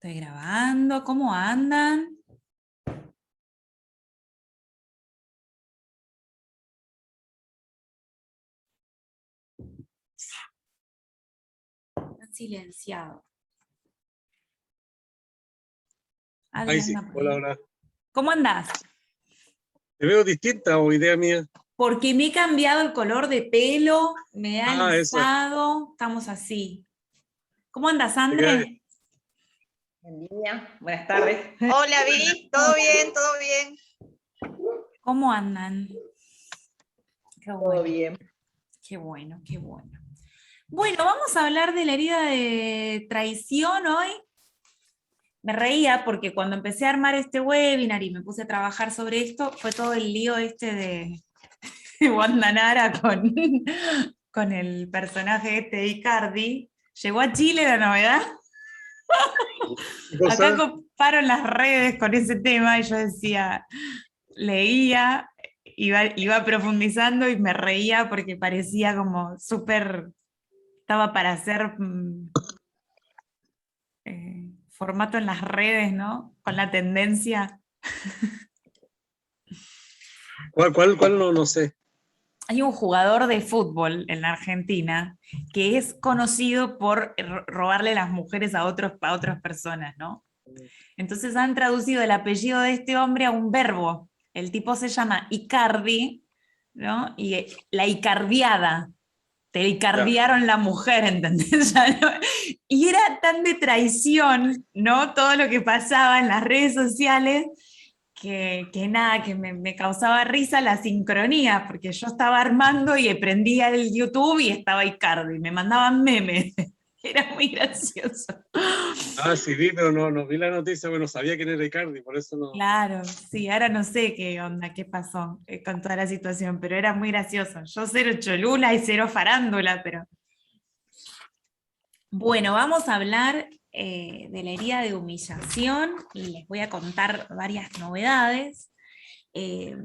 Estoy grabando, ¿cómo andan? Están silenciados. Ahí Adri sí, anda por hola, ahí. hola. ¿Cómo andás? Te veo distinta o idea mía. Porque me he cambiado el color de pelo, me he Eso. alisado, estamos así. ¿Cómo andas, Te queda- André? En línea. Buenas tardes. Hola, Vi, ¿todo bien? ¿Todo bien? ¿Cómo andan? Qué Todo bueno, bien. qué bueno, qué bueno. Bueno, vamos a hablar de la herida de traición hoy. Me reía porque cuando empecé a armar este webinar y me puse a trabajar sobre esto, fue todo el lío este de Wanda Nara con el personaje este de Icardi. Llegó a Chile la novedad. ¿Qué Acá cosa? comparo las redes con ese tema y yo decía, leía, iba profundizando y me reía porque parecía como súper, estaba para hacer formato en las redes, ¿no? Con la tendencia. ¿Cuál no sé? Hay un jugador de fútbol en la Argentina que es conocido por robarle las mujeres a otras personas, ¿no? Entonces han traducido el apellido de este hombre a un verbo. El tipo se llama Icardi, ¿no? Y la icardiada. Te Ya. icardiaron la mujer, ¿entendés? Ya no- Y era tan de traición, ¿no? Todo lo que pasaba en las redes sociales, que nada, que me causaba risa la sincronía, porque yo estaba armando y prendía el YouTube y estaba Icardi, me mandaban memes. Era muy gracioso. Sí vi, pero no vi la noticia, bueno, sabía quién era Icardi, por eso no. Claro, sí, ahora no sé qué onda, qué pasó con toda la situación, pero era muy gracioso. Yo cero cholula y cero farándula, pero... Bueno, vamos a hablar de la herida de humillación y les voy a contar varias novedades eh,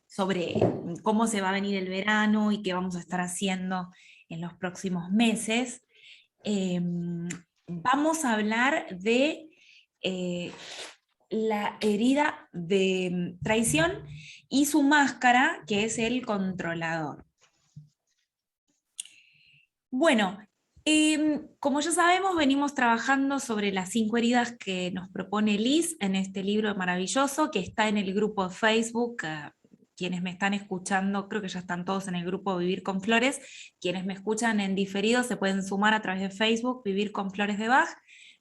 sobre cómo se va a venir el verano y qué vamos a estar haciendo en los próximos meses. Vamos a hablar de eh, la herida de traición y su máscara, que es el controlador. Bueno, como ya sabemos, venimos trabajando sobre las 5 heridas que nos propone Liz en este libro maravilloso que está en el grupo de Facebook. Quienes me están escuchando, creo que ya están todos en el grupo Vivir con Flores. Quienes me escuchan en diferido se pueden sumar a través de Facebook, Vivir con Flores de Bach.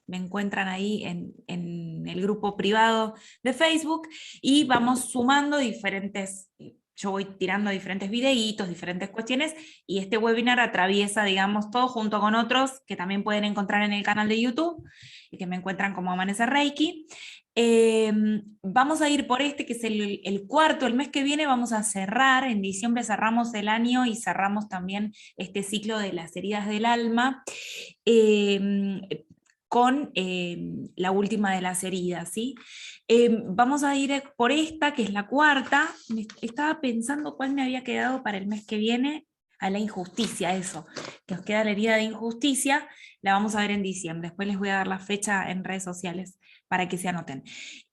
Me encuentran ahí en el grupo privado de Facebook y vamos sumando diferentes, yo voy tirando diferentes videitos, diferentes cuestiones, y este webinar atraviesa, digamos, todo junto con otros que también pueden encontrar en el canal de YouTube y que me encuentran como Amanecer Reiki. Vamos a ir por este, que es el cuarto. El mes que viene vamos a cerrar, en diciembre cerramos el año y cerramos también este ciclo de las heridas del alma. Con la última de las heridas, ¿sí? Vamos a ir por esta, que es la cuarta. Estaba pensando cuál me había quedado para el mes que viene, a la injusticia, eso, que os queda la herida de injusticia, la vamos a ver en diciembre. Después les voy a dar la fecha en redes sociales para que se anoten.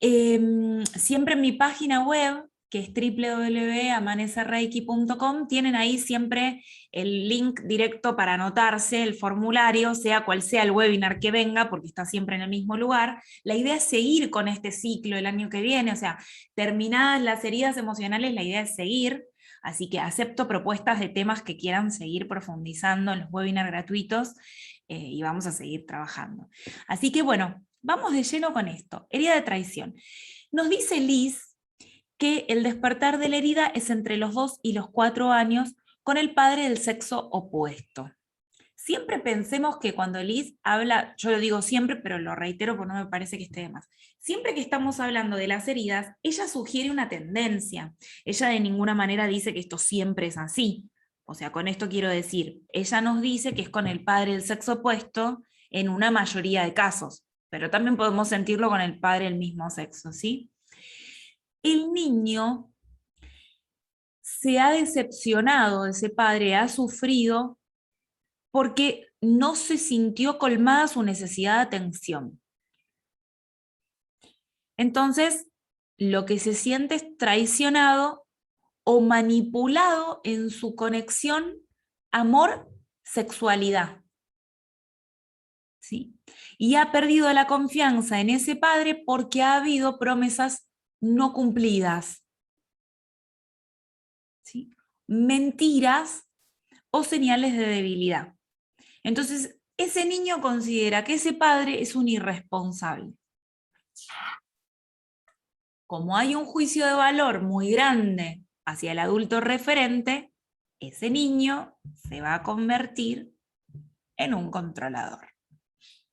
Siempre en mi página web, que es www.amanecerreiki.com, tienen ahí siempre el link directo para anotarse, el formulario, sea cual sea el webinar que venga, porque está siempre en el mismo lugar. La idea es seguir con este ciclo el año que viene, o sea, terminadas las heridas emocionales, la idea es seguir, así que acepto propuestas de temas que quieran seguir profundizando en los webinars gratuitos y vamos a seguir trabajando. Así que bueno, vamos de lleno con esto. Herida de traición. Nos dice Liz que el despertar de la herida es entre los 2 y los 4 años con el padre del sexo opuesto. Siempre pensemos que cuando Liz habla, yo lo digo siempre, pero lo reitero porque no me parece que esté de más. Siempre que estamos hablando de las heridas, ella sugiere una tendencia. Ella de ninguna manera dice que esto siempre es así. O sea, con esto quiero decir, ella nos dice que es con el padre del sexo opuesto en una mayoría de casos, pero también podemos sentirlo con el padre del mismo sexo, ¿sí? El niño se ha decepcionado de ese padre, ha sufrido porque no se sintió colmada su necesidad de atención. Entonces, lo que se siente es traicionado o manipulado en su conexión amor-sexualidad. ¿Sí? Y ha perdido la confianza en ese padre porque ha habido promesas no cumplidas. ¿Sí? Mentiras o señales de debilidad. Entonces, ese niño considera que ese padre es un irresponsable. Como hay un juicio de valor muy grande hacia el adulto referente, ese niño se va a convertir en un controlador.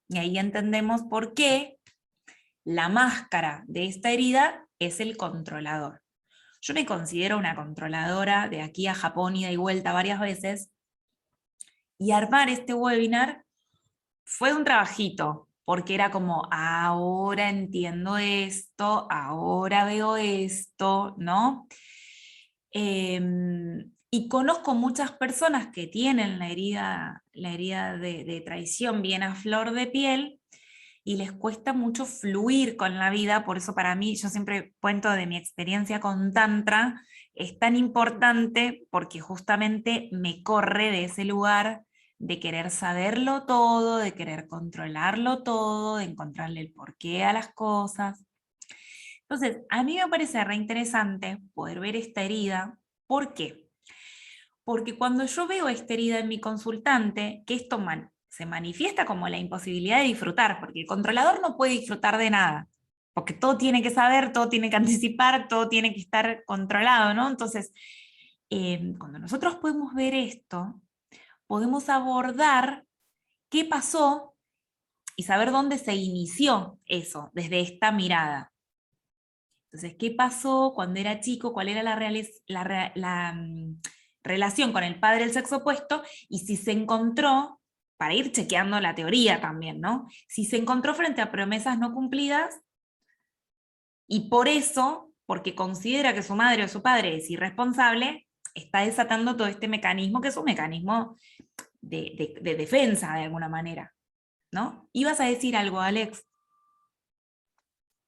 Y ahí entendemos por qué la máscara de esta herida es el controlador. Yo me considero una controladora de aquí a Japón, ida y vuelta varias veces, y armar este webinar fue un trabajito, porque era como, ahora entiendo esto, ahora veo esto, ¿no? Y conozco muchas personas que tienen la herida de traición bien a flor de piel, y les cuesta mucho fluir con la vida. Por eso para mí, yo siempre cuento de mi experiencia con Tantra, es tan importante porque justamente me corre de ese lugar de querer saberlo todo, de querer controlarlo todo, de encontrarle el porqué a las cosas. Entonces, a mí me parece reinteresante poder ver esta herida. ¿Por qué? Porque cuando yo veo esta herida en mi consultante, que esto se manifiesta como la imposibilidad de disfrutar, porque el controlador no puede disfrutar de nada, porque todo tiene que saber, todo tiene que anticipar, todo tiene que estar controlado, ¿no? Entonces, cuando nosotros podemos ver esto, podemos abordar qué pasó y saber dónde se inició eso, desde esta mirada. Entonces, ¿qué pasó cuando era chico? ¿Cuál era la relación con el padre del sexo opuesto? Y si se encontró, para ir chequeando la teoría también, ¿no? Si se encontró frente a promesas no cumplidas, y por eso, porque considera que su madre o su padre es irresponsable, está desatando todo este mecanismo, que es un mecanismo de defensa de alguna manera, ¿no? ¿Ibas a decir algo, Alex?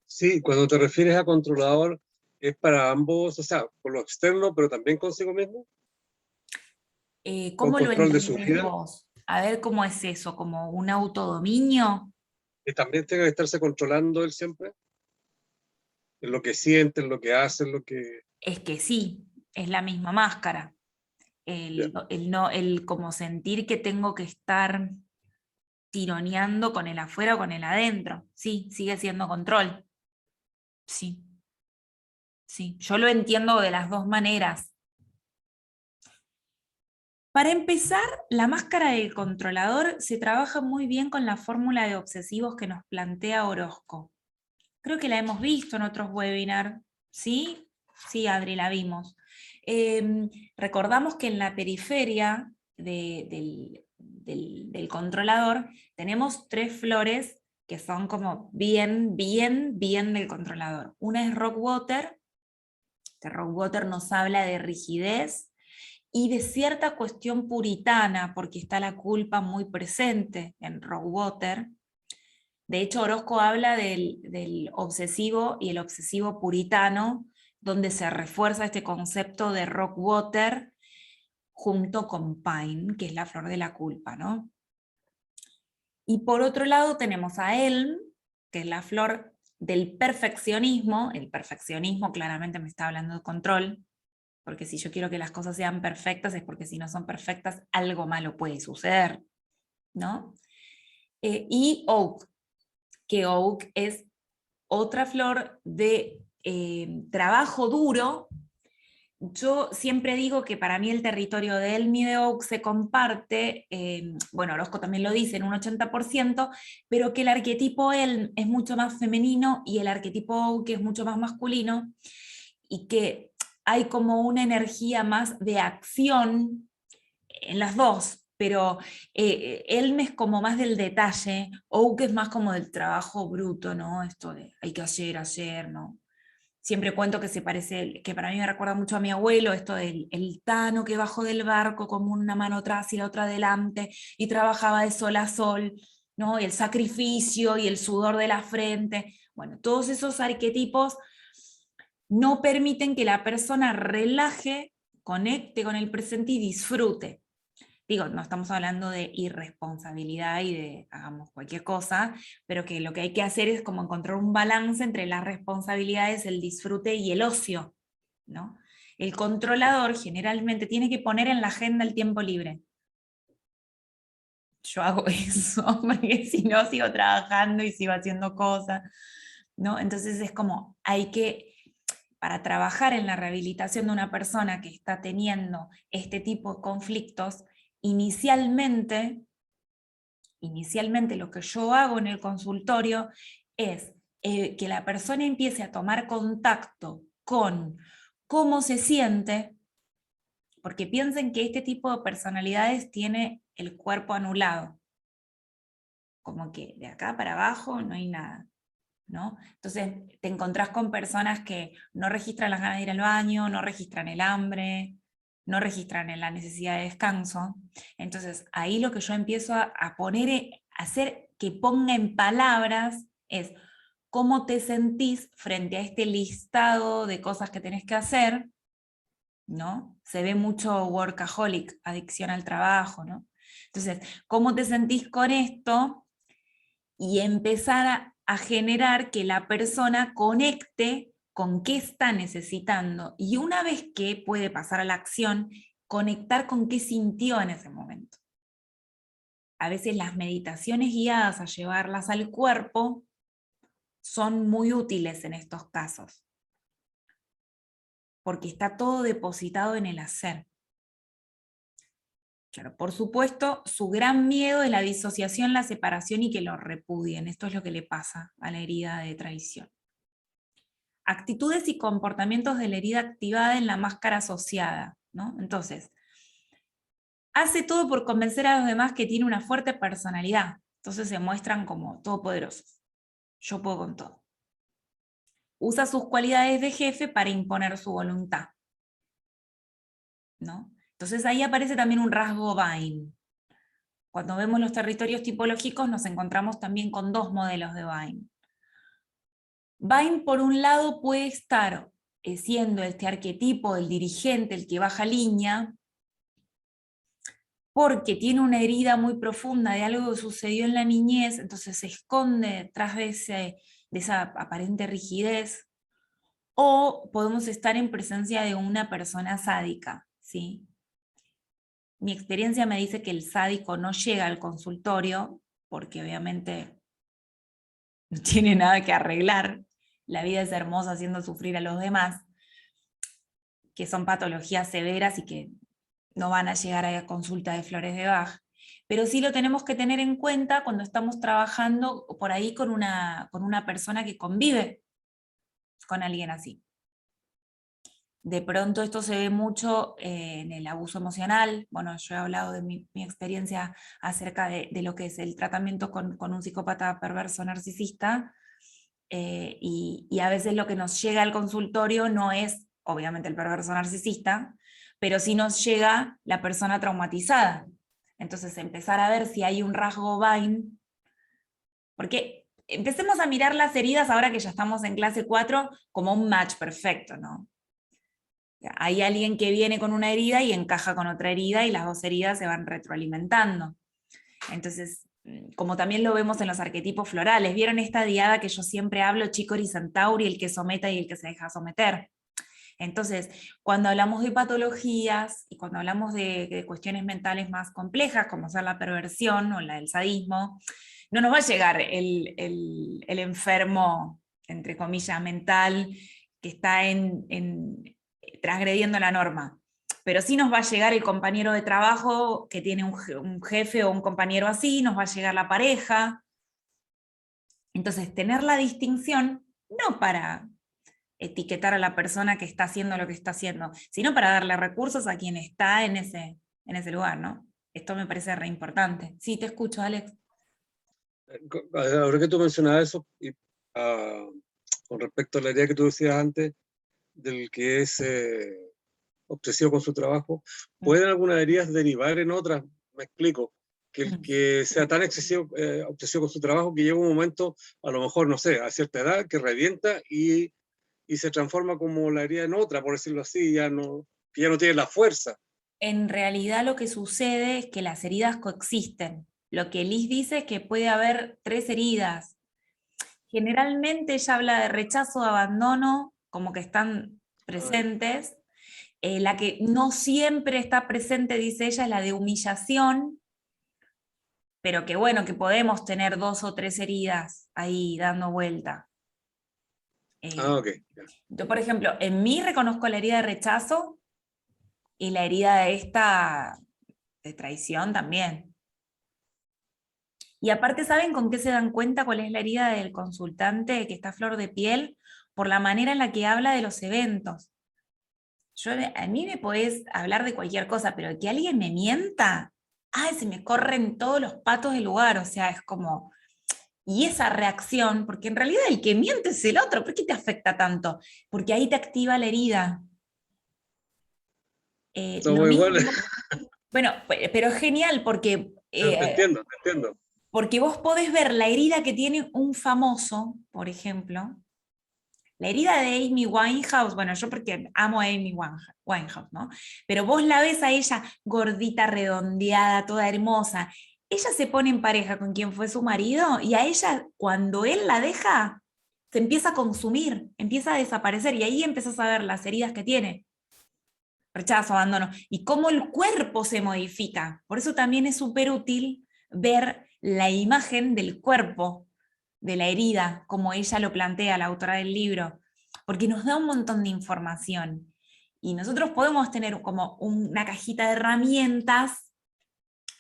Sí, cuando te refieres a controlador, es para ambos, o sea, por lo externo, pero también consigo mismo, con ¿Cómo lo control de su entendés vida, vos? A ver cómo es eso, como un autodominio. y también tenga que estarse controlando él siempre, en lo que siente, en lo que hace, en lo que... Es que sí, es la misma máscara. Ya. El como sentir que tengo que estar tironeando con el afuera o con el adentro. Sí, sigue siendo control. Sí, sí. Yo lo entiendo de las dos maneras. Para empezar, la máscara del controlador se trabaja muy bien con la fórmula de obsesivos que nos plantea Orozco. Creo que la hemos visto en otros webinars, ¿sí? Sí, Adri, la vimos. Recordamos que en la periferia del controlador tenemos tres flores que son como bien del controlador. Una es Rockwater, que Rockwater nos habla de rigidez y de cierta cuestión puritana, porque está la culpa muy presente en Rockwater. De hecho, Orozco habla del obsesivo y el obsesivo puritano, donde se refuerza este concepto de Rockwater junto con Pine, que es la flor de la culpa, ¿no? Y por otro lado tenemos a Elm, que es la flor del perfeccionismo. El perfeccionismo claramente me está hablando de control, porque si yo quiero que las cosas sean perfectas es porque si no son perfectas algo malo puede suceder, ¿no? Y Oak, que Oak es otra flor de trabajo duro. Yo siempre digo que para mí el territorio de Elm y de Oak se comparte, bueno, Orozco también lo dice, en un 80%, pero que el arquetipo Elm es mucho más femenino y el arquetipo Oak es mucho más masculino, y que hay como una energía más de acción en las dos, pero Elm es como más del detalle, Oak es más como del trabajo bruto, ¿no? Esto de hay que ayer, ¿no? Siempre cuento que se parece, que para mí me recuerda mucho a mi abuelo, esto del el Tano que bajó del barco con una mano atrás y la otra adelante, y trabajaba de sol a sol, ¿no? Y el sacrificio y el sudor de la frente. Bueno, todos esos arquetipos no permiten que la persona relaje, conecte con el presente y disfrute. Digo, no estamos hablando de irresponsabilidad y de hagamos cualquier cosa, pero que lo que hay que hacer es como encontrar un balance entre las responsabilidades, el disfrute y el ocio, ¿no? El controlador generalmente tiene que poner en la agenda el tiempo libre. Yo hago eso, porque si no sigo trabajando y sigo haciendo cosas, ¿no? Entonces es como, hay que, para trabajar en la rehabilitación de una persona que está teniendo este tipo de conflictos, inicialmente lo que yo hago en el consultorio es que la persona empiece a tomar contacto con cómo se siente, porque piensen que este tipo de personalidades tiene el cuerpo anulado, como que de acá para abajo no hay nada, ¿no? Entonces te encontrás con personas que no registran las ganas de ir al baño, no registran el hambre, no registran la necesidad de descanso. Entonces ahí lo que yo empiezo a poner, a hacer que ponga en palabras es cómo te sentís frente a este listado de cosas que tenés que hacer, ¿no? Se ve mucho workaholic, adicción al trabajo, ¿no? Entonces, ¿cómo te sentís con esto? Y empezar a generar que la persona conecte con qué está necesitando. Y una vez que puede pasar a la acción, conectar con qué sintió en ese momento. A veces las meditaciones guiadas a llevarlas al cuerpo son muy útiles en estos casos, porque está todo depositado en el hacer. Claro, por supuesto, su gran miedo es la disociación, la separación y que lo repudien. Esto es lo que le pasa a la herida de traición. Actitudes y comportamientos de la herida activada en la máscara asociada, ¿no? Entonces, hace todo por convencer a los demás que tiene una fuerte personalidad. Entonces se muestran como todopoderosos. Yo puedo con todo. Usa sus cualidades de jefe para imponer su voluntad, ¿no? Entonces ahí aparece también un rasgo Vine. Cuando vemos los territorios tipológicos nos encontramos también con dos modelos de Vine. Vine, por un lado, puede estar siendo este arquetipo del dirigente, el que baja línea, porque tiene una herida muy profunda de algo que sucedió en la niñez, entonces se esconde detrás de esa aparente rigidez, o podemos estar en presencia de una persona sádica, ¿sí? Mi experiencia me dice que el sádico no llega al consultorio, porque obviamente no tiene nada que arreglar, la vida es hermosa haciendo sufrir a los demás, que son patologías severas y que no van a llegar a consulta de flores de Bach, pero sí lo tenemos que tener en cuenta cuando estamos trabajando por ahí con una persona que convive con alguien así. De pronto esto se ve mucho en el abuso emocional. Bueno, yo he hablado de mi experiencia acerca de lo que es el tratamiento con un psicópata perverso narcisista, y a veces lo que nos llega al consultorio no es, obviamente, el perverso narcisista, pero sí nos llega la persona traumatizada. Entonces empezar a ver si hay un rasgo Vine, porque empecemos a mirar las heridas ahora que ya estamos en clase 4 como un match perfecto, ¿no? Hay alguien que viene con una herida y encaja con otra herida y las dos heridas se van retroalimentando. Entonces, como también lo vemos en los arquetipos florales, ¿vieron esta diada que yo siempre hablo, Chicory y Centauri, el que someta y el que se deja someter? Entonces, cuando hablamos de patologías y cuando hablamos de cuestiones mentales más complejas, como ser la perversión o el sadismo, no nos va a llegar el enfermo, entre comillas, mental, que está transgrediendo la norma. Pero sí nos va a llegar el compañero de trabajo que tiene un jefe o un compañero así, nos va a llegar la pareja. Entonces, tener la distinción, no para etiquetar a la persona que está haciendo lo que está haciendo, sino para darle recursos a quien está en ese lugar, ¿no? Esto me parece re importante. Sí, te escucho, Alex. Ahora que tú mencionabas eso, y, con respecto a la idea que tú decías antes, del que es obsesivo con su trabajo, ¿pueden algunas heridas derivar en otras? Me explico. que sea tan excesivo, obsesivo con su trabajo que llega un momento, a lo mejor, no sé, a cierta edad, que revienta y se transforma como la herida en otra, por decirlo así, que ya no tiene la fuerza. En realidad lo que sucede es que las heridas coexisten. Lo que Liz dice es que puede haber 3 heridas. Generalmente ella habla de rechazo, de abandono, como que están presentes. La que no siempre está presente, dice ella, es la de humillación, pero que bueno, que podemos tener 2 o 3 heridas ahí dando vuelta. Ok. Yo, por ejemplo, en mí reconozco la herida de rechazo y la herida de esta de traición también. Y aparte, ¿saben con qué se dan cuenta cuál es la herida del consultante que está a flor de piel? Por la manera en la que habla de los eventos. A mí me podés hablar de cualquier cosa, pero que alguien me mienta, ¡ay! Se me corren todos los patos del lugar, o sea, es como... Y esa reacción, porque en realidad el que miente es el otro, ¿por qué te afecta tanto? Porque ahí te activa la herida. Lo Todo igual. mismo, bueno, pero es genial porque... Te entiendo, te entiendo. Porque vos podés ver la herida que tiene un famoso, por ejemplo. La herida de Amy Winehouse, bueno, yo porque amo a Amy Winehouse, ¿no? Pero vos la ves a ella gordita, redondeada, toda hermosa. Ella se pone en pareja con quien fue su marido y a ella, cuando él la deja, se empieza a consumir, empieza a desaparecer y ahí empiezas a ver las heridas que tiene. Rechazo, abandono. Y cómo el cuerpo se modifica. Por eso también es súper útil ver la imagen del cuerpo de la herida, como ella lo plantea, la autora del libro, porque nos da un montón de información. Y nosotros podemos tener como una cajita de herramientas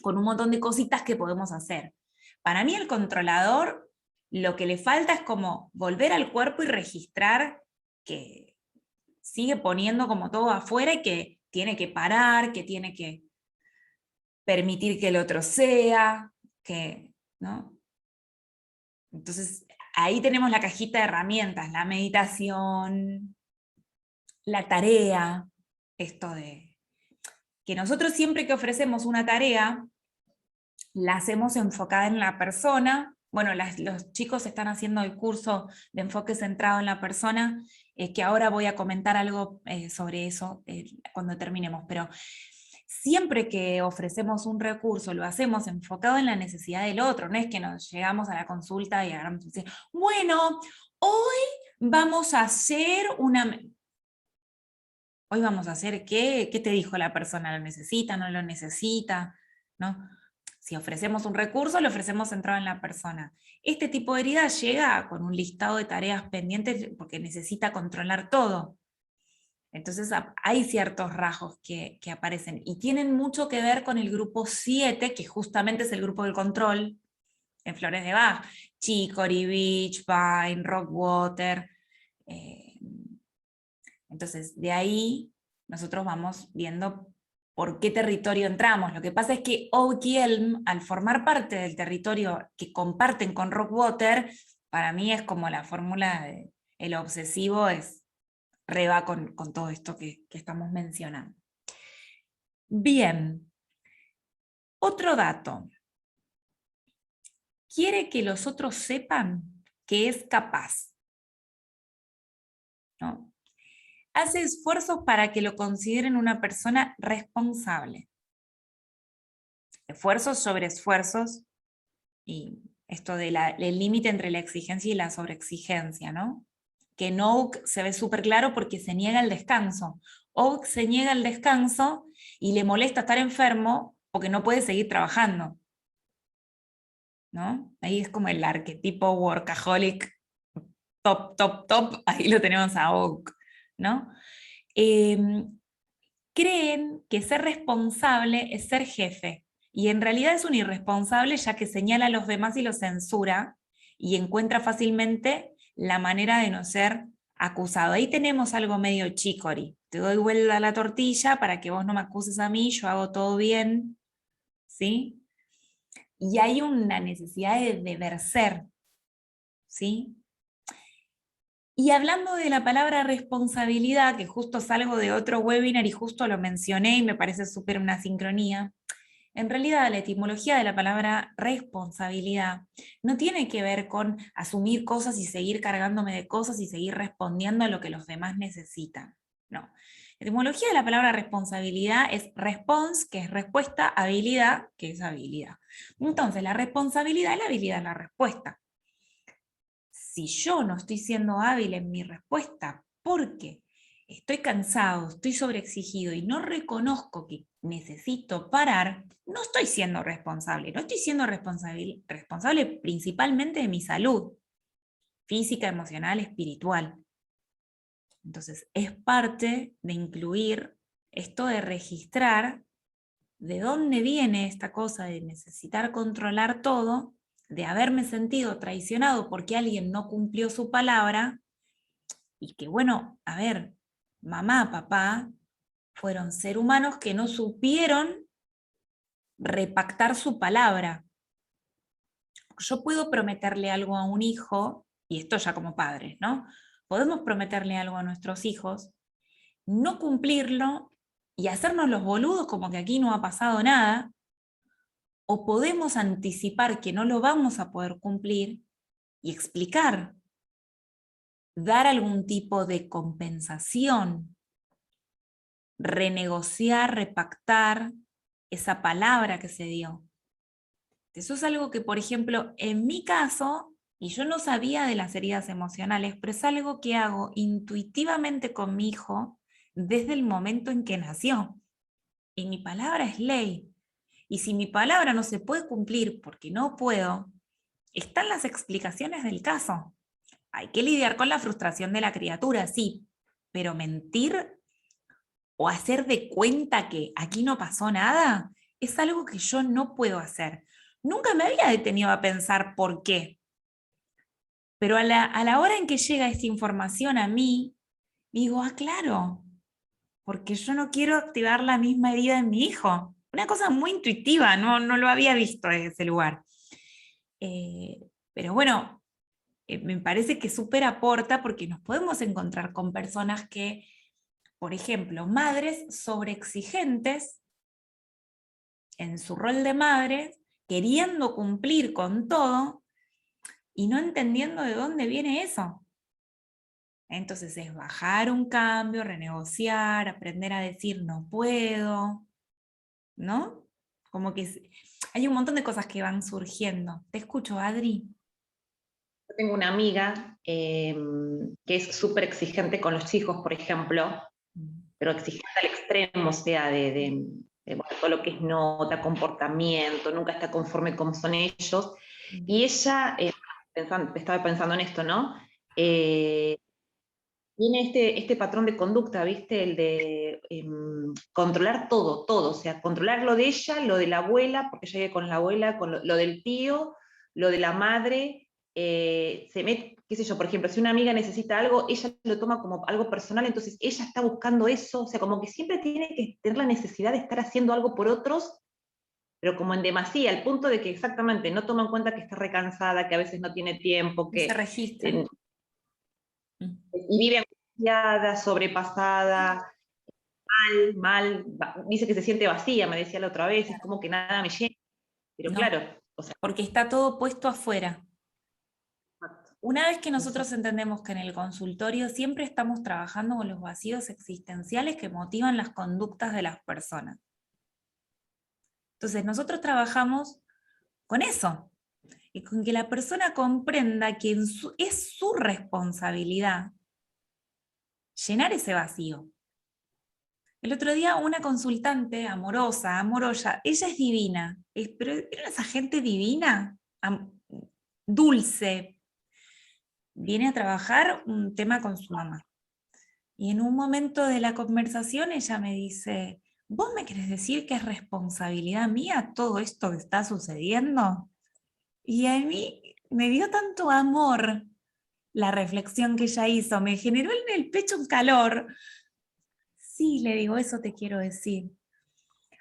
con un montón de cositas que podemos hacer. Para mí el controlador, lo que le falta es como volver al cuerpo y registrar que sigue poniendo como todo afuera y que tiene que parar, que tiene que permitir que el otro sea, que, ¿no? Entonces, ahí tenemos la cajita de herramientas, la meditación, la tarea, esto de que nosotros siempre que ofrecemos una tarea, la hacemos enfocada en la persona. Bueno, los chicos están haciendo el curso de enfoque centrado en la persona, que ahora voy a comentar algo sobre eso cuando terminemos, pero siempre que ofrecemos un recurso, lo hacemos enfocado en la necesidad del otro, no es que nos llegamos a la consulta y agarramos y decimos, bueno, hoy vamos a hacer una... Hoy vamos a hacer ¿qué? ¿Qué te dijo la persona? ¿Lo necesita? ¿No lo necesita? ¿No? Si ofrecemos un recurso, lo ofrecemos centrado en la persona. Este tipo de herida llega con un listado de tareas pendientes porque necesita controlar todo. Entonces hay ciertos rasgos que aparecen y tienen mucho que ver con el grupo 7, que justamente es el grupo del control en Flores de Bach. Chicory, Beach, Vine, Rockwater. Entonces de ahí nosotros vamos viendo por qué territorio entramos. Lo que pasa es que Oak y Elm, al formar parte del territorio que comparten con Rockwater, para mí es como la fórmula de el obsesivo es reba con todo esto que estamos mencionando. Bien, otro dato. Quiere que los otros sepan que es capaz, ¿no? Hace esfuerzos para que lo consideren una persona responsable. Esfuerzos sobre esfuerzos, y esto del límite entre la exigencia y la sobreexigencia, ¿no? Que en Oak se ve súper claro porque se niega el descanso. Oak se niega el descanso y le molesta estar enfermo porque no puede seguir trabajando, ¿no? Ahí es como el arquetipo workaholic top, top, top, ahí lo tenemos a Oak, ¿no? Creen que ser responsable es ser jefe, y en realidad es un irresponsable ya que señala a los demás y los censura, y encuentra fácilmente la manera de no ser acusado. Ahí tenemos algo medio chicory. Te doy vuelta a la tortilla para que vos no me acuses a mí, yo hago todo bien, ¿sí? Y hay una necesidad de deber ser, ¿sí? Y hablando de la palabra responsabilidad, que justo salgo de otro webinar y justo lo mencioné y me parece súper una sincronía, En realidad, la etimología de la palabra responsabilidad no tiene que ver con asumir cosas y seguir cargándome de cosas y seguir respondiendo a lo que los demás necesitan. No. La etimología de la palabra responsabilidad es response, que es respuesta, habilidad, que es habilidad. Entonces, la responsabilidad es la habilidad de la respuesta. Si yo no estoy siendo hábil en mi respuesta porque estoy cansado, estoy sobreexigido y no reconozco que necesito parar, no estoy siendo responsable. No estoy siendo responsable principalmente de mi salud física, emocional, espiritual. Entonces, es parte de incluir esto de registrar de dónde viene esta cosa de necesitar controlar todo, de haberme sentido traicionado porque alguien no cumplió su palabra, y que bueno, a ver, mamá, papá, fueron seres humanos que no supieron repactar su palabra. Yo puedo prometerle algo a un hijo, y esto ya como padres, ¿no? Podemos prometerle algo a nuestros hijos, no cumplirlo y hacernos los boludos como que aquí no ha pasado nada, o podemos anticipar que no lo vamos a poder cumplir y explicar, dar algún tipo de compensación, renegociar, repactar esa palabra que se dio. Eso es algo que, por ejemplo, en mi caso, y yo no sabía de las heridas emocionales, pero es algo que hago intuitivamente con mi hijo desde el momento en que nació. Y mi palabra es ley. Y si mi palabra no se puede cumplir porque no puedo, están las explicaciones del caso. Hay que lidiar con la frustración de la criatura, sí, pero mentir o hacer de cuenta que aquí no pasó nada es algo que yo no puedo hacer. Nunca me había detenido a pensar por qué. Pero a la hora en que llega esta información a mí, digo, claro, porque yo no quiero activar la misma herida en mi hijo. Una cosa muy intuitiva, no lo había visto desde ese lugar. Pero bueno, me parece que súper aporta porque nos podemos encontrar con personas que, por ejemplo, madres sobreexigentes en su rol de madres, queriendo cumplir con todo y no entendiendo de dónde viene eso. Entonces es bajar un cambio, renegociar, aprender a decir no puedo, ¿no? Como que hay un montón de cosas que van surgiendo. Te escucho, Adri. Yo tengo una amiga que es súper exigente con los hijos, por ejemplo, pero exigente al extremo, o sea, bueno, todo lo que es nota, comportamiento, nunca está conforme como son ellos. Y ella, estaba pensando en esto, ¿no? Tiene este patrón de conducta, ¿viste? El de controlar todo, o sea, controlar lo de ella, lo de la abuela, porque ella vive con la abuela, con lo del tío, lo de la madre, se mete, qué sé yo, por ejemplo, si una amiga necesita algo, ella lo toma como algo personal, entonces ella está buscando eso, o sea, como que siempre tiene que tener la necesidad de estar haciendo algo por otros, pero como en demasía, al punto de que exactamente no toma en cuenta que está recansada, que a veces no tiene tiempo, Se que... registra. y vive angustiada, sobrepasada, mal, dice que se siente vacía, me decía la otra vez, es como que nada me llena, pero No, claro, o sea, porque está todo puesto afuera. Una vez que nosotros exacto. entendemos que en el consultorio siempre estamos trabajando con los vacíos existenciales que motivan las conductas de las personas. Entonces nosotros trabajamos con eso, y con que la persona comprenda que es su responsabilidad llenar ese vacío. El otro día una consultante amorosa, ella es divina, pero era esa gente divina, dulce, viene a trabajar un tema con su mamá. Y en un momento de la conversación ella me dice, ¿vos me querés decir que es responsabilidad mía todo esto que está sucediendo? Y a mí me dio tanto amor la reflexión que ella hizo, me generó en el pecho un calor. Sí, le digo, eso te quiero decir.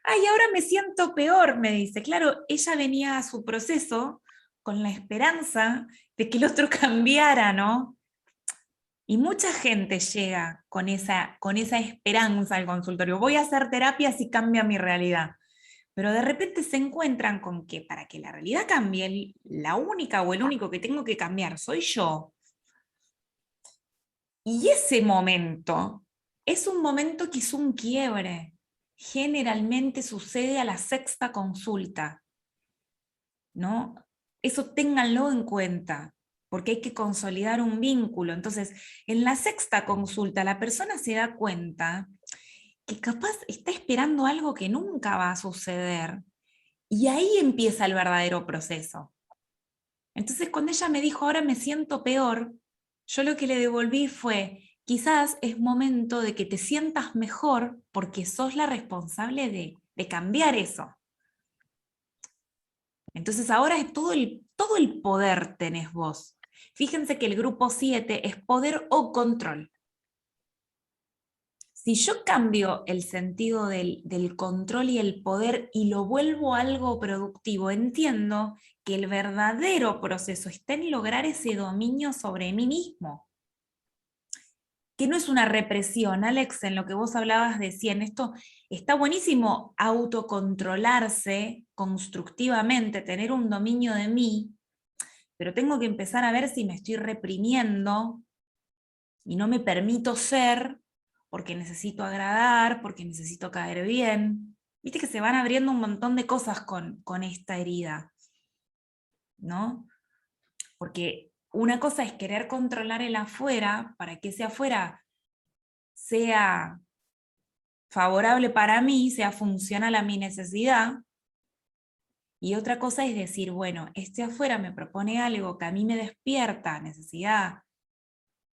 Ay, ahora me siento peor, me dice. Claro, ella venía a su proceso con la esperanza de que el otro cambiara, ¿no? Y mucha gente llega con esa esperanza al consultorio. Voy a hacer terapia si cambia mi realidad. Pero de repente se encuentran con que para que la realidad cambie, la única o el único que tengo que cambiar soy yo. Y ese momento es un momento que es un quiebre. Generalmente sucede a la sexta consulta, ¿no? Eso ténganlo en cuenta, porque hay que consolidar un vínculo. Entonces, en la sexta consulta, la persona se da cuenta que capaz está esperando algo que nunca va a suceder, y ahí empieza el verdadero proceso. Entonces, cuando ella me dijo, ahora me siento peor, yo lo que le devolví fue, quizás es momento de que te sientas mejor porque sos la responsable de cambiar eso. Entonces ahora es todo el poder tenés vos. Fíjense que el grupo 7 es poder o control. Si yo cambio el sentido del control y el poder y lo vuelvo algo productivo, entiendo que el verdadero proceso está en lograr ese dominio sobre mí mismo. Que no es una represión, Alex, en lo que vos hablabas de 100, esto está buenísimo, autocontrolarse constructivamente, tener un dominio de mí, pero tengo que empezar a ver si me estoy reprimiendo y no me permito ser porque necesito agradar, porque necesito caer bien. Viste que se van abriendo un montón de cosas con esta herida, ¿no? Porque una cosa es querer controlar el afuera para que ese afuera sea favorable para mí, sea funcional a mi necesidad, y otra cosa es decir, bueno, este afuera me propone algo que a mí me despierta necesidad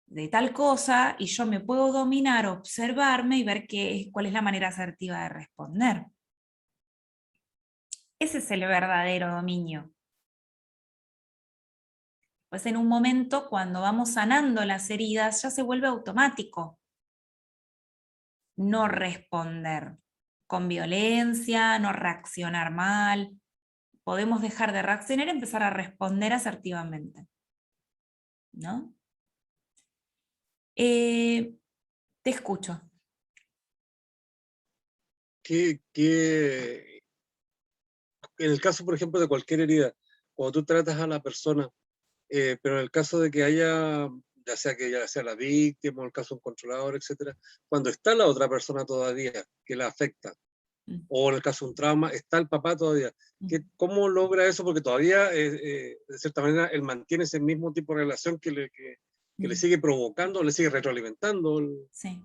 de tal cosa, y yo me puedo dominar, observarme y ver cuál es la manera asertiva de responder. Ese es el verdadero dominio. Pues en un momento, cuando vamos sanando las heridas, ya se vuelve automático no responder con violencia, no reaccionar mal. Podemos dejar de reaccionar y empezar a responder asertivamente, ¿no? Te escucho. En el caso, por ejemplo, de cualquier herida, cuando tú tratas a la persona, pero en el caso de que haya, ya sea la víctima, o el caso de un controlador, etcétera, cuando está la otra persona todavía que la afecta, o en el caso de un trauma, está el papá todavía. ¿Cómo logra eso? Porque todavía, de cierta manera, él mantiene ese mismo tipo de relación que le sigue provocando, le sigue retroalimentando. Sí.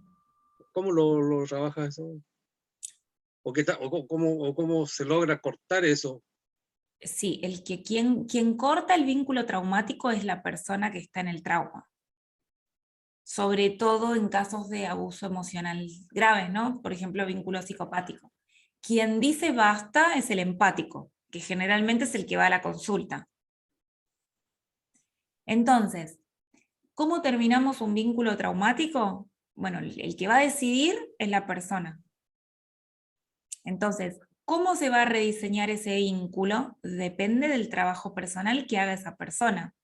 ¿Cómo lo trabaja eso? ¿O cómo se logra cortar eso? Sí, quien corta el vínculo traumático es la persona que está en el trauma. Sobre todo en casos de abuso emocional graves, ¿no? Por ejemplo, vínculo psicopático. Quien dice basta es el empático, que generalmente es el que va a la consulta. Entonces, ¿cómo terminamos un vínculo traumático? Bueno, el que va a decidir es la persona. Entonces, ¿cómo se va a rediseñar ese vínculo? Depende del trabajo personal que haga esa persona.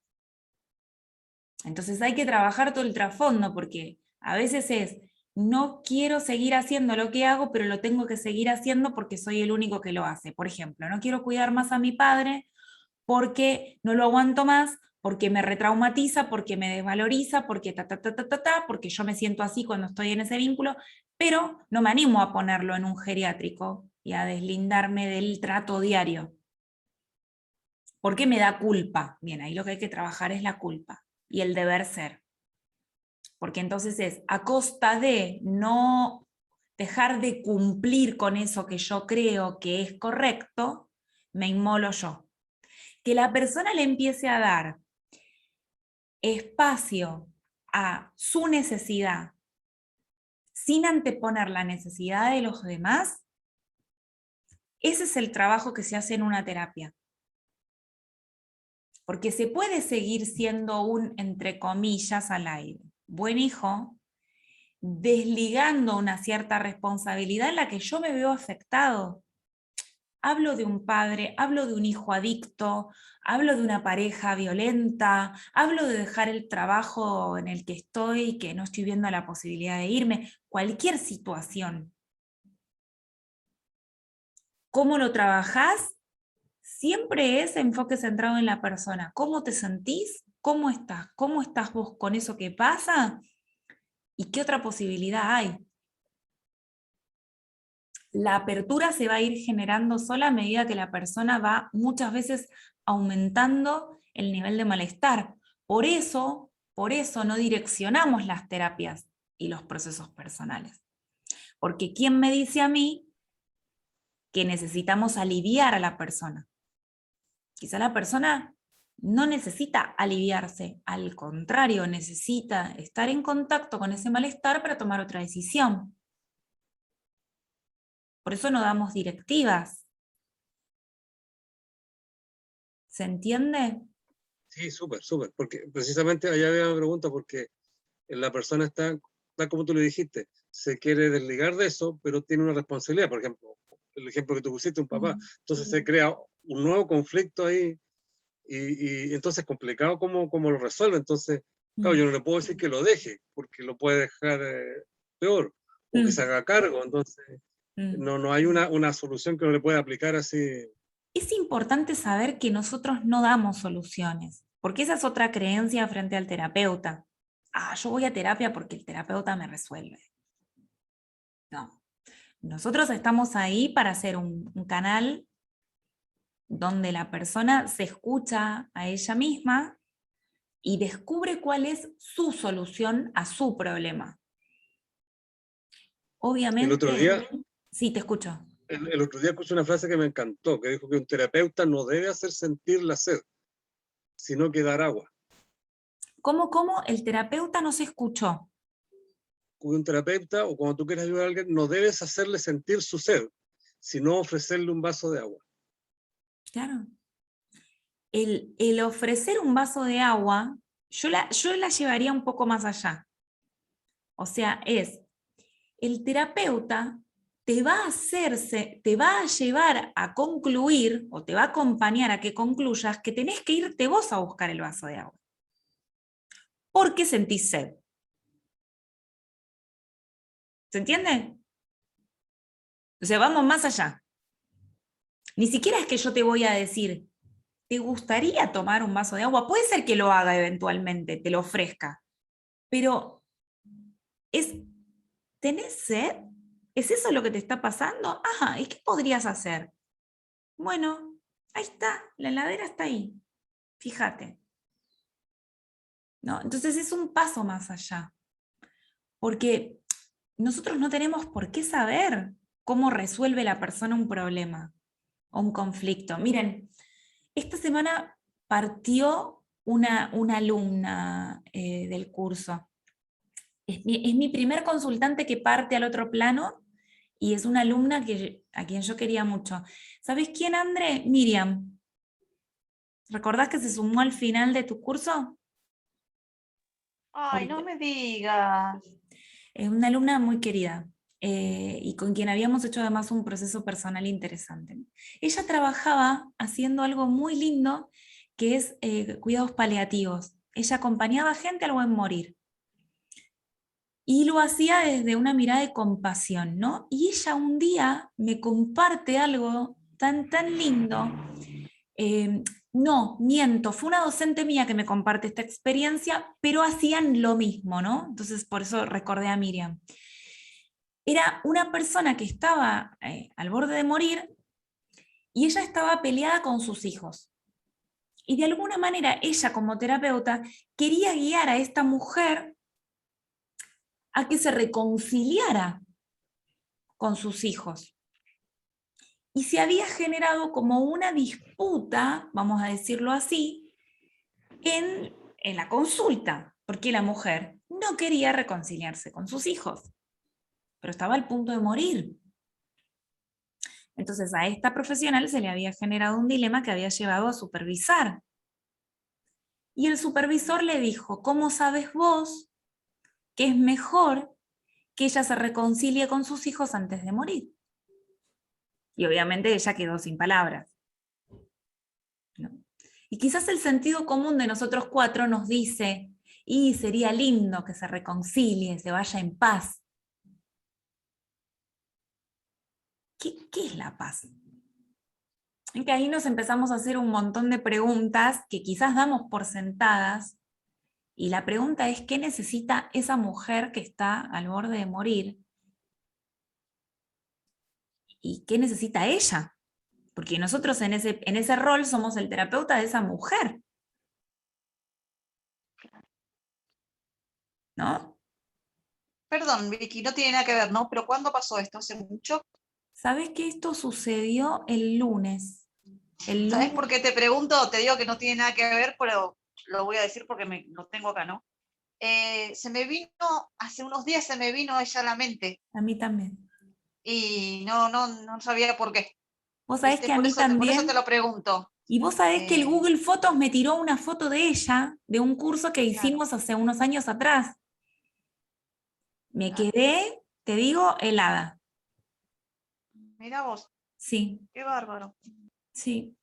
Entonces hay que trabajar todo el trasfondo, porque a veces es, no quiero seguir haciendo lo que hago, pero lo tengo que seguir haciendo porque soy el único que lo hace. Por ejemplo, no quiero cuidar más a mi padre porque no lo aguanto más, porque me retraumatiza, porque me desvaloriza, porque porque yo me siento así cuando estoy en ese vínculo, pero no me animo a ponerlo en un geriátrico y a deslindarme del trato diario. Porque me da culpa. Bien, ahí lo que hay que trabajar es la culpa y el deber ser. Porque entonces es a costa de no dejar de cumplir con eso que yo creo que es correcto, me inmolo yo. Que la persona le empiece a dar espacio a su necesidad sin anteponer la necesidad de los demás, ese es el trabajo que se hace en una terapia. Porque se puede seguir siendo un, entre comillas, al aire, buen hijo, desligando una cierta responsabilidad en la que yo me veo afectado. Hablo de un padre, hablo de un hijo adicto, hablo de una pareja violenta, hablo de dejar el trabajo en el que estoy, que no estoy viendo la posibilidad de irme, cualquier situación. cómo lo trabajás, siempre es enfoque centrado en la persona. ¿Cómo te sentís? ¿Cómo estás? ¿Cómo estás vos con eso que pasa? ¿Y qué otra posibilidad hay? La apertura se va a ir generando sola a medida que la persona va muchas veces aumentando el nivel de malestar. Por eso no direccionamos las terapias y los procesos personales. Porque ¿quién me dice a mí que necesitamos aliviar a la persona? Quizá la persona no necesita aliviarse, al contrario, necesita estar en contacto con ese malestar para tomar otra decisión. Por eso no damos directivas. ¿Se entiende? Sí, súper, súper, porque precisamente allá había una pregunta, porque la persona está, tal como tú le dijiste, se quiere desligar de eso, pero tiene una responsabilidad, por ejemplo, el ejemplo que tú pusiste, un papá, entonces se crea un nuevo conflicto ahí, y entonces es complicado cómo lo resuelve, entonces, claro, yo no le puedo decir que lo deje, porque lo puede dejar peor, o que se haga cargo, entonces no hay una solución que no le pueda aplicar así. Es importante saber que nosotros no damos soluciones, porque esa es otra creencia frente al terapeuta. Yo voy a terapia porque el terapeuta me resuelve. No. Nosotros estamos ahí para hacer un canal donde la persona se escucha a ella misma y descubre cuál es su solución a su problema. El otro Obviamente, día, sí, te escucho. el otro día escuché una frase que me encantó, que dijo que un terapeuta no debe hacer sentir la sed, sino que dar agua. ¿Cómo el terapeuta no se escuchó? Un terapeuta, o cuando tú quieres ayudar a alguien, no debes hacerle sentir su sed, sino ofrecerle un vaso de agua. Claro. El ofrecer un vaso de agua, yo la llevaría un poco más allá. O sea, el terapeuta te va a llevar a concluir, o te va a acompañar a que concluyas que tenés que irte vos a buscar el vaso de agua. Porque sentís sed. ¿Se entiende? O sea, vamos más allá. Ni siquiera es que yo te voy a decir, ¿te gustaría tomar un vaso de agua? Puede ser que lo haga eventualmente, te lo ofrezca, pero ¿tenés sed? ¿Es eso lo que te está pasando? Ajá, ¿y qué podrías hacer? Bueno, ahí está, la heladera está ahí, fíjate. ¿No? Entonces es un paso más allá, porque nosotros no tenemos por qué saber cómo resuelve la persona un problema o un conflicto. Miren, esta semana partió una alumna del curso. Es mi primer consultante que parte al otro plano y es una alumna a quien yo quería mucho. ¿Sabes quién, André? Miriam. ¿Recordás que se sumó al final de tu curso? Ay, no me digas. Es una alumna muy querida y con quien habíamos hecho además un proceso personal interesante. Ella trabajaba haciendo algo muy lindo que es cuidados paliativos. Ella acompañaba a gente al buen morir. Y lo hacía desde una mirada de compasión, ¿no? Y ella un día me comparte algo tan lindo. No, miento, fue una docente mía que me comparte esta experiencia, pero hacían lo mismo, ¿no? Entonces por eso recordé a Miriam. Era una persona que estaba al borde de morir y ella estaba peleada con sus hijos. Y de alguna manera ella como terapeuta quería guiar a esta mujer a que se reconciliara con sus hijos. Y se había generado como una disputa, vamos a decirlo así, en la consulta, porque la mujer no quería reconciliarse con sus hijos, pero estaba al punto de morir. Entonces a esta profesional se le había generado un dilema que había llevado a supervisar. Y el supervisor le dijo, ¿cómo sabes vos que es mejor que ella se reconcilie con sus hijos antes de morir? Y obviamente ella quedó sin palabras, ¿no? Y quizás el sentido común de nosotros cuatro nos dice, y sería lindo que se reconcilie, se vaya en paz. ¿Qué es la paz? que ahí nos empezamos a hacer un montón de preguntas que quizás damos por sentadas, y la pregunta es, ¿qué necesita esa mujer que está al borde de morir? ¿Y qué necesita ella? Porque nosotros en ese rol somos el terapeuta de esa mujer, ¿no? Perdón, Vicky, no tiene nada que ver, ¿no? Pero ¿cuándo pasó esto? ¿Hace mucho? ¿Sabés que esto sucedió el lunes? El ¿Sabes lunes. por qué te pregunto? Te digo que no tiene nada que ver, pero lo voy a decir porque lo tengo acá, ¿no? Se me vino, hace unos días se me vino ella a la mente A mí también. y no sabía por qué. Vos sabés ¿Viste? que a mí Por eso también. te lo pregunto. Y vos sabés que el Eh, Google Fotos me tiró una foto de ella, de un curso que claro, hicimos hace unos años atrás. Me claro. quedé, te digo, helada. Mira vos, Sí, qué bárbaro. sí.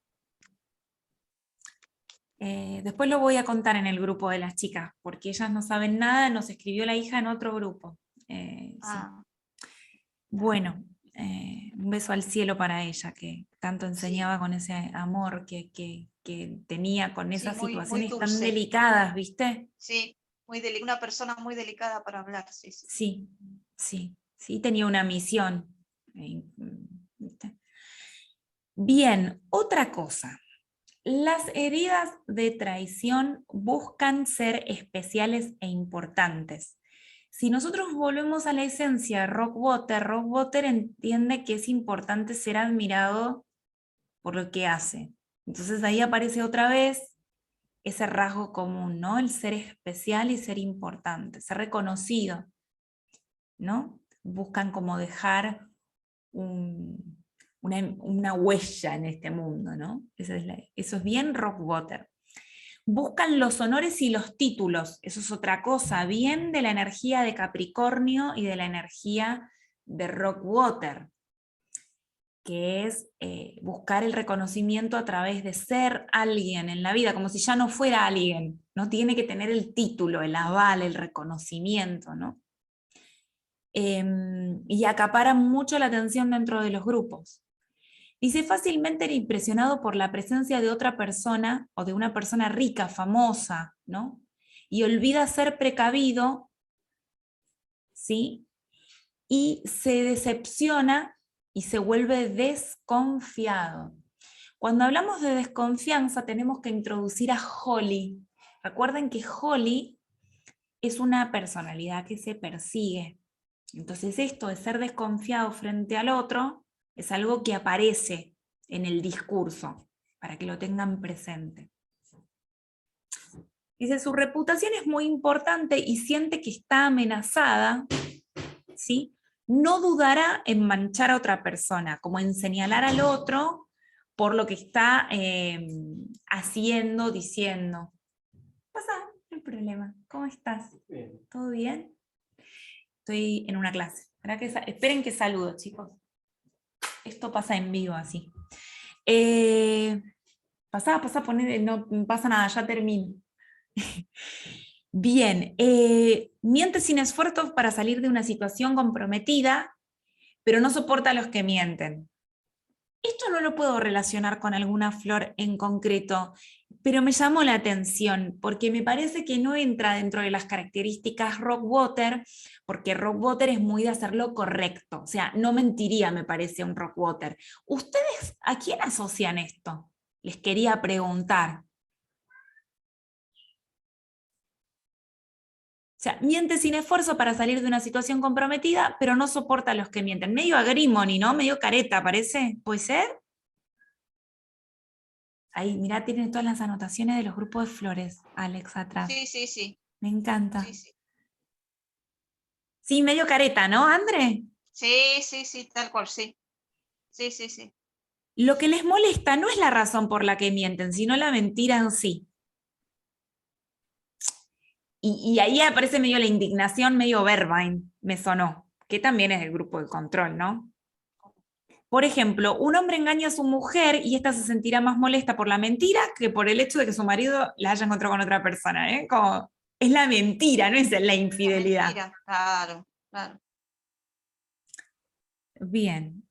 Después lo voy a contar en el grupo de las chicas, porque ellas no saben nada, nos escribió la hija en otro grupo. Sí. Ah, Bueno, un beso al cielo para ella, que tanto sí, enseñaba con ese amor que tenía con sí, esas muy situaciones tan dulce. delicadas, ¿viste? Sí, una persona muy delicada para hablar, sí, sí. Sí, sí, sí, tenía una misión. ¿Viste? Bien, otra cosa. Las heridas de traición buscan ser especiales e importantes. Si nosotros volvemos a la esencia de Rockwater entiende que es importante ser admirado por lo que hace. Entonces ahí aparece otra vez ese rasgo común, ¿no? El ser especial y ser importante, ser reconocido, ¿no? Buscan como dejar una huella en este mundo, ¿no? Eso es bien Rockwater. Buscan los honores y los títulos, eso es otra cosa, bien de la energía de Capricornio y de la energía de Rockwater, que es buscar el reconocimiento a través de ser alguien en la vida, como si ya no fuera alguien, no tiene que tener el título, el aval, el reconocimiento, ¿no? Y acaparan mucho la atención dentro de los grupos. Dice, fácilmente era impresionado por la presencia de otra persona o de una persona rica, famosa, ¿no? Y olvida ser precavido, ¿sí? Y se decepciona y se vuelve desconfiado. Cuando hablamos de desconfianza tenemos que introducir a Holly. Recuerden que Holly es una personalidad que se persigue. Entonces esto de ser desconfiado frente al otro es algo que aparece en el discurso, para que lo tengan presente. Dice, su reputación es muy importante y siente que está amenazada, ¿sí? No dudará en manchar a otra persona, como en señalar al otro por lo que está haciendo, diciendo. Pasa, no hay problema. ¿Cómo estás? Bien. ¿Todo bien? Estoy en una clase. Esperen que saludo, chicos. Esto pasa en vivo así. Pasá, no pasa nada, ya termino. Bien, miente sin esfuerzo para salir de una situación comprometida, pero no soporta a los que mienten. Esto no lo puedo relacionar con alguna flor en concreto, pero me llamó la atención porque me parece que no entra dentro de las características Rockwater, porque Rockwater es muy de hacer lo correcto, o sea, no mentiría, me parece, un Rockwater. ¿Ustedes a quién asocian esto? Les quería preguntar. O sea, miente sin esfuerzo para salir de una situación comprometida, pero no soporta a los que mienten. Medio agrimony, ¿no? Medio careta, ¿parece? ¿Puede ser? Ahí, mirá, tienen todas las anotaciones de los grupos de flores, Alex, atrás. Sí, sí, sí, Me encanta. sí, sí. Sí, medio careta, ¿no, André? Sí, sí, sí, tal cual, sí. Sí, sí, sí. Lo que les molesta no es la razón por la que mienten, sino la mentira en sí. Y ahí aparece medio la indignación, medio Verbaine, me sonó, que también es del grupo de control, ¿no? Por ejemplo, un hombre engaña a su mujer y ésta se sentirá más molesta por la mentira que por el hecho de que su marido la haya encontrado con otra persona, ¿eh? Como, es la mentira, no es la La infidelidad. mentira, claro, claro. Bien.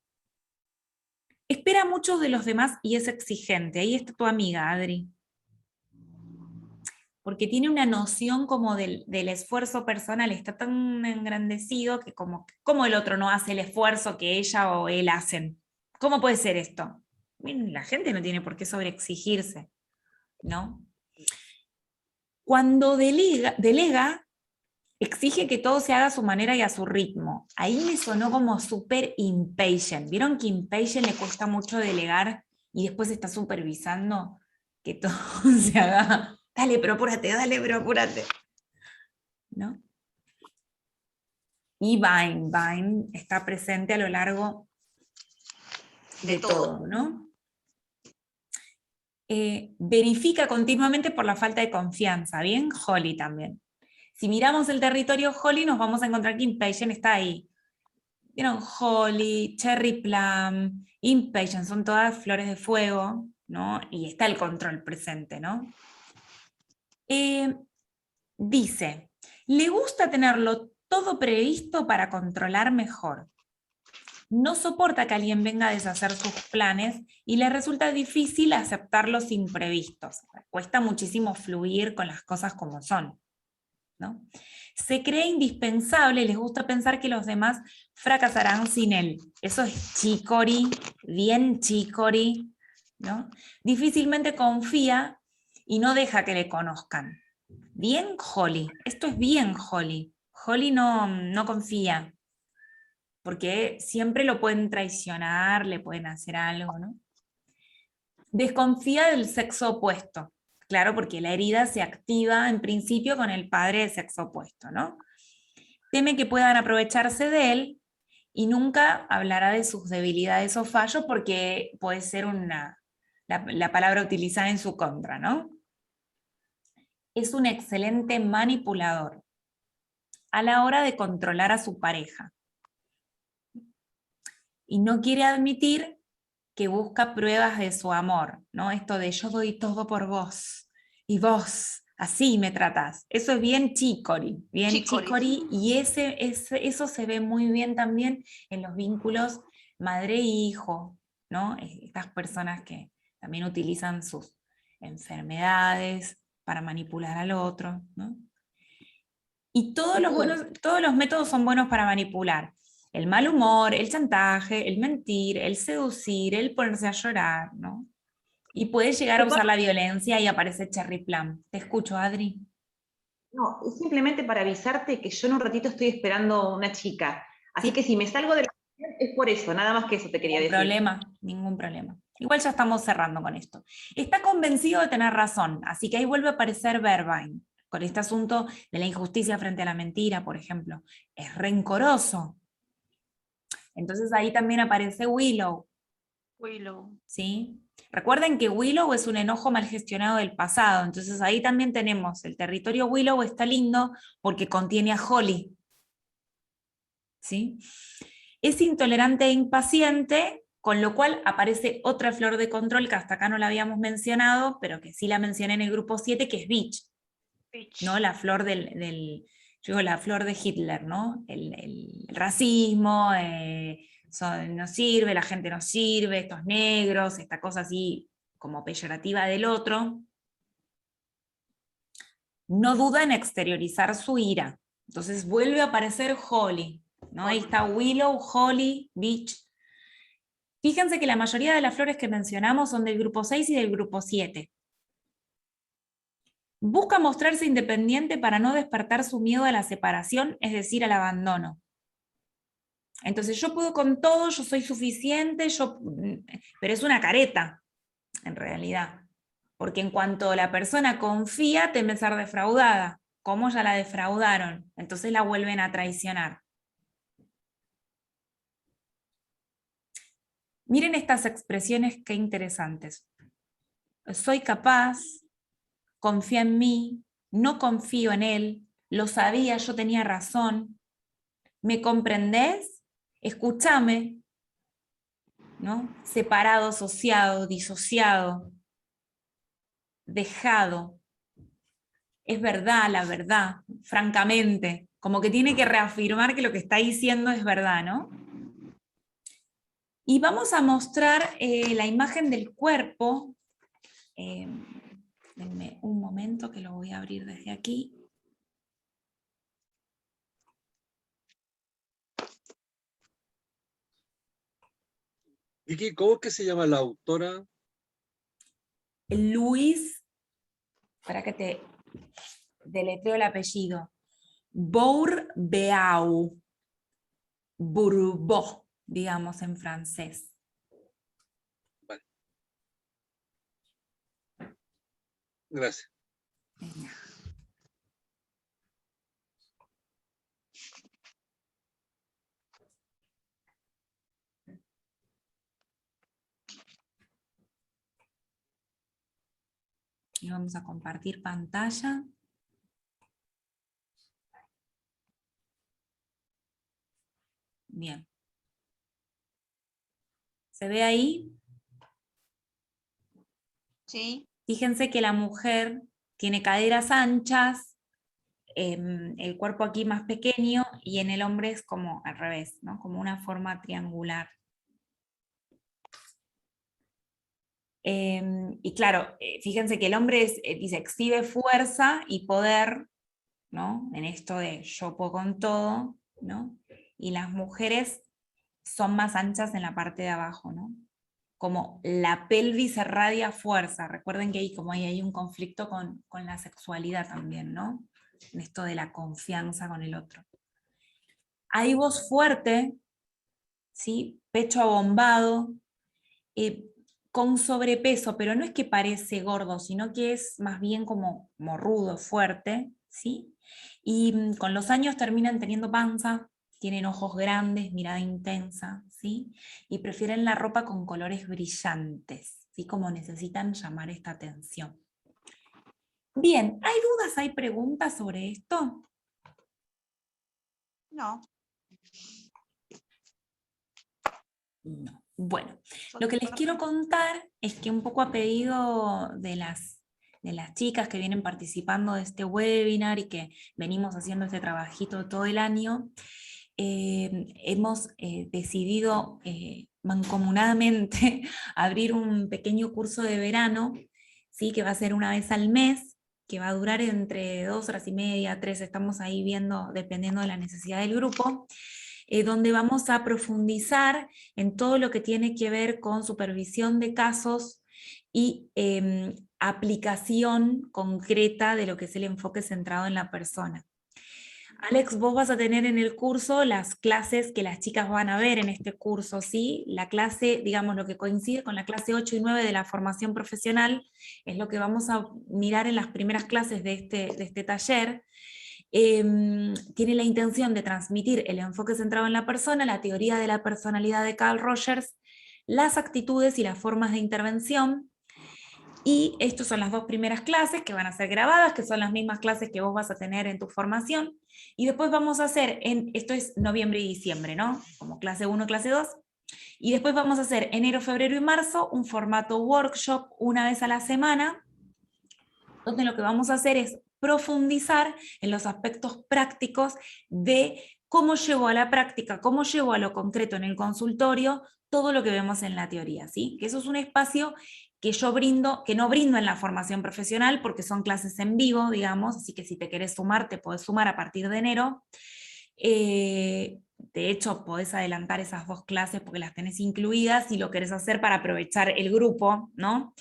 Espera mucho de los demás y es exigente. Ahí está tu amiga, Adri. Porque tiene una noción como del esfuerzo personal, está tan engrandecido que como el otro no hace el esfuerzo que ella o él hacen. ¿Cómo puede ser esto? La gente no tiene por qué sobreexigirse, ¿no? Cuando delega, exige que todo se haga a su manera y a su ritmo. Ahí me sonó como súper impatient. ¿Vieron que impatient le cuesta mucho delegar y después está supervisando que todo se haga? Dale, pero apúrate. ¿No? Y Vine está presente a lo largo de todo, ¿no? Verifica continuamente por la falta de confianza, ¿bien? Holly también. Si miramos el territorio Holly, nos vamos a encontrar que Impatient está ahí. ¿Vieron? Holly, Cherry Plum, Impatient, son todas flores de fuego, ¿no? Y está el control presente, ¿no? Dice, le gusta tenerlo todo previsto para controlar mejor. No soporta que alguien venga a deshacer sus planes y le resulta difícil aceptar los imprevistos. Cuesta muchísimo fluir con las cosas como son, ¿no? Se cree indispensable y les gusta pensar que los demás fracasarán sin él. Eso es chicory, bien chicory, ¿no? Difícilmente confía y no deja que le conozcan. Bien Holly, esto es bien Holly. Holly no confía, porque siempre lo pueden traicionar, le pueden hacer algo, ¿no? Desconfía del sexo opuesto, claro, porque la herida se activa en principio con el padre de sexo opuesto, ¿no? Teme que puedan aprovecharse de él y nunca hablará de sus debilidades o fallos porque puede ser la palabra utilizada en su contra, ¿no? Es un excelente manipulador a la hora de controlar a su pareja. Y no quiere admitir que busca pruebas de su amor, ¿no? Esto de yo doy todo por vos, y vos así me tratás. Eso es bien chicory, y eso se ve muy bien también en los vínculos madre-hijo, ¿no? Estas personas que también utilizan sus enfermedades para manipular al otro, ¿no? Y todos los métodos son buenos para manipular. El mal humor, el chantaje, el mentir, el seducir, el ponerse a llorar, ¿no? Y puede llegar a usar la violencia y aparece Cherry Plum. Te escucho, Adri. No, es simplemente para avisarte que yo en un ratito estoy esperando una chica. Así que si me salgo de la es por eso, nada más que eso te quería decir. Ningún problema. Igual ya estamos cerrando con esto. Está convencido de tener razón, así que ahí vuelve a aparecer Vervine, con este asunto de la injusticia frente a la mentira, por ejemplo. Es rencoroso. Entonces ahí también aparece Willow. ¿Sí? Recuerden que Willow es un enojo mal gestionado del pasado, entonces ahí también tenemos el territorio Willow, está lindo porque contiene a Holly. ¿Sí? Es intolerante e impaciente, con lo cual aparece otra flor de control que hasta acá no la habíamos mencionado, pero que sí la mencioné en el grupo 7, que es Bitch. ¿No? La flor la flor de Hitler, ¿no? El racismo, no sirve, la gente no sirve, estos negros, esta cosa así como peyorativa del otro. No duda en exteriorizar su ira. Entonces vuelve a aparecer Holly, ¿no? Ahí está Willow, Holly, Bitch. Fíjense que la mayoría de las flores que mencionamos son del grupo 6 y del grupo 7. Busca mostrarse independiente para no despertar su miedo a la separación, es decir, al abandono. Entonces yo puedo con todo, yo soy suficiente, pero es una careta, en realidad. Porque en cuanto la persona confía, teme ser defraudada. Como ya la defraudaron, entonces la vuelven a traicionar. Miren estas expresiones qué interesantes. Soy capaz, confía en mí, no confío en él, lo sabía, yo tenía razón. ¿Me comprendés? Escúchame, ¿no? Separado, asociado, disociado, dejado. Es verdad, la verdad, francamente. Como que tiene que reafirmar que lo que está diciendo es verdad, ¿no? Y vamos a mostrar la imagen del cuerpo. Denme un momento que lo voy a abrir desde aquí. Vicky, ¿cómo es que se llama la autora? Luis, para que te deletreo el apellido. Bourbeau. Bourbeau, digamos en francés. Vale. Gracias. Venga. Y vamos a compartir pantalla. Bien. ¿Se ve ahí? Sí, Fíjense que la mujer tiene caderas anchas, el cuerpo aquí más pequeño, y en el hombre es como al revés, ¿no? Como una forma triangular. Y claro, fíjense que el hombre dice, exhibe fuerza y poder, ¿no? En esto de yo puedo con todo, ¿no? Y las mujeres son más anchas en la parte de abajo, ¿no? Como la pelvis irradia fuerza. Recuerden que hay un conflicto con la sexualidad también, ¿no? En esto de la confianza con el otro. Hay voz fuerte, ¿sí? Pecho abombado, con sobrepeso, pero no es que parece gordo, sino que es más bien como rudo, fuerte, ¿sí? Y con los años terminan teniendo panza, tienen ojos grandes, mirada intensa, ¿sí? Y prefieren la ropa con colores brillantes, ¿sí? Como necesitan llamar esta atención. Bien, ¿hay dudas, hay preguntas sobre esto? no. No. Bueno, son lo que les para- quiero contar es que un poco a pedido de las chicas que vienen participando de este webinar y que venimos haciendo este trabajito todo el año, hemos decidido mancomunadamente abrir un pequeño curso de verano, ¿sí? Que va a ser una vez al mes, que va a durar entre 2 horas y media, 3, estamos ahí viendo, dependiendo de la necesidad del grupo, donde vamos a profundizar en todo lo que tiene que ver con supervisión de casos y aplicación concreta de lo que es el enfoque centrado en la persona. Alex, vos vas a tener en el curso las clases que las chicas van a ver en este curso, ¿sí? La clase, digamos, lo que coincide con la clase 8 y 9 de la formación profesional, es lo que vamos a mirar en las primeras clases de este taller. Tiene la intención de transmitir el enfoque centrado en la persona, la teoría de la personalidad de Carl Rogers, las actitudes y las formas de intervención. Y estas son las 2 primeras clases que van a ser grabadas, que son las mismas clases que vos vas a tener en tu formación. Y después vamos a hacer, esto es noviembre y diciembre, ¿no? Como clase 1, clase 2. Y después vamos a hacer enero, febrero y marzo un formato workshop una vez a la semana, donde lo que vamos a hacer es profundizar en los aspectos prácticos de cómo llevo a la práctica, cómo llevo a lo concreto en el consultorio todo lo que vemos en la teoría, ¿sí? Que eso es un espacio que yo brindo, que no brindo en la formación profesional porque son clases en vivo, digamos, así que si te querés sumar, te podés sumar a partir de enero. De hecho, podés adelantar esas 2 clases porque las tenés incluidas si lo querés hacer para aprovechar el grupo, ¿no?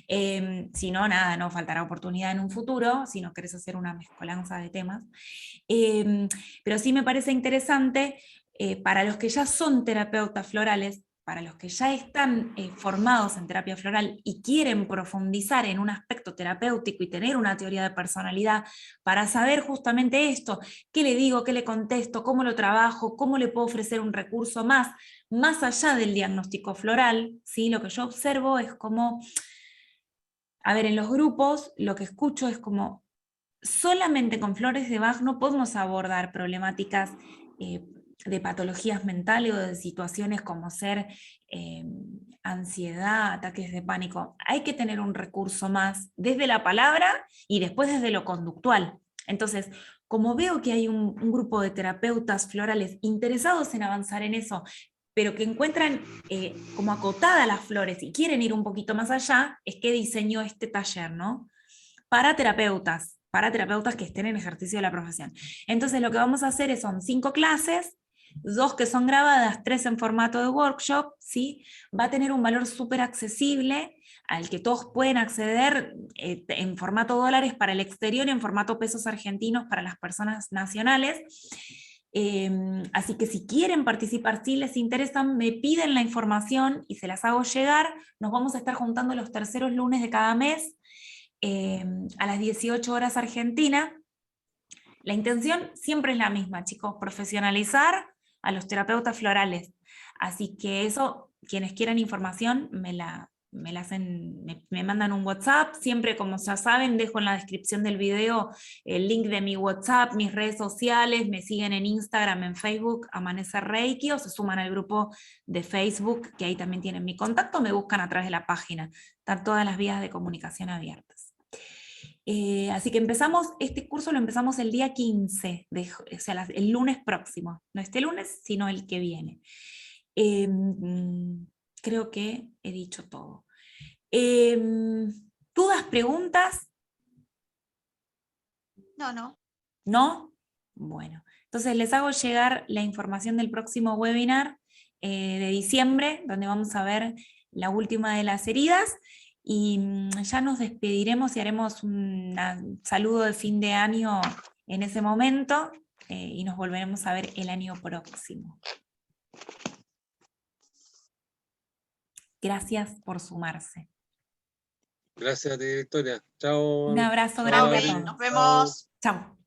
Si no, nada, no faltará oportunidad en un futuro, si no querés hacer una mezcolanza de temas. Pero sí me parece interesante para los que ya son terapeutas florales, para los que ya están formados en terapia floral y quieren profundizar en un aspecto terapéutico y tener una teoría de personalidad para saber justamente esto, qué le digo, qué le contesto, cómo lo trabajo, cómo le puedo ofrecer un recurso más allá del diagnóstico floral, ¿sí? Lo que yo observo es como, a ver, en los grupos lo que escucho es como, solamente con flores de Bach no podemos abordar problemáticas de patologías mentales o de situaciones como ser ansiedad, ataques de pánico. Hay que tener un recurso más desde la palabra y después desde lo conductual. Entonces, como veo que hay un grupo de terapeutas florales interesados en avanzar en eso, pero que encuentran como acotadas las flores y quieren ir un poquito más allá, es que diseñó este taller, ¿no? Para terapeutas que estén en ejercicio de la profesión. Entonces lo que vamos a hacer son 5 clases, 2 que son grabadas, 3 en formato de workshop, ¿sí? Va a tener un valor súper accesible, al que todos pueden acceder en formato dólares para el exterior y en formato pesos argentinos para las personas nacionales. Así que si quieren participar, si les interesan, me piden la información y se las hago llegar. Nos vamos a estar juntando los terceros lunes de cada mes a las 18 horas Argentina. La intención siempre es la misma, chicos, profesionalizar a los terapeutas florales. Así que eso, quienes quieran información, me mandan un WhatsApp. Siempre, como ya saben, dejo en la descripción del video el link de mi WhatsApp, mis redes sociales, me siguen en Instagram, en Facebook, Amanecer Reiki, o se suman al grupo de Facebook, que ahí también tienen mi contacto, me buscan a través de la página. Están todas las vías de comunicación abiertas. Así que este curso lo empezamos el día 15, o sea, el lunes próximo, no este lunes, sino el que viene. Creo que he dicho todo. ¿Dudas, preguntas? No. ¿No? Bueno, entonces les hago llegar la información del próximo webinar de diciembre, donde vamos a ver la última de las heridas, y ya nos despediremos y haremos un saludo de fin de año en ese momento, y nos volveremos a ver el año próximo. Gracias por sumarse. Gracias a ti, Victoria. Chao. Un abrazo Chao, grande a Adri. todos. Nos vemos. Chao.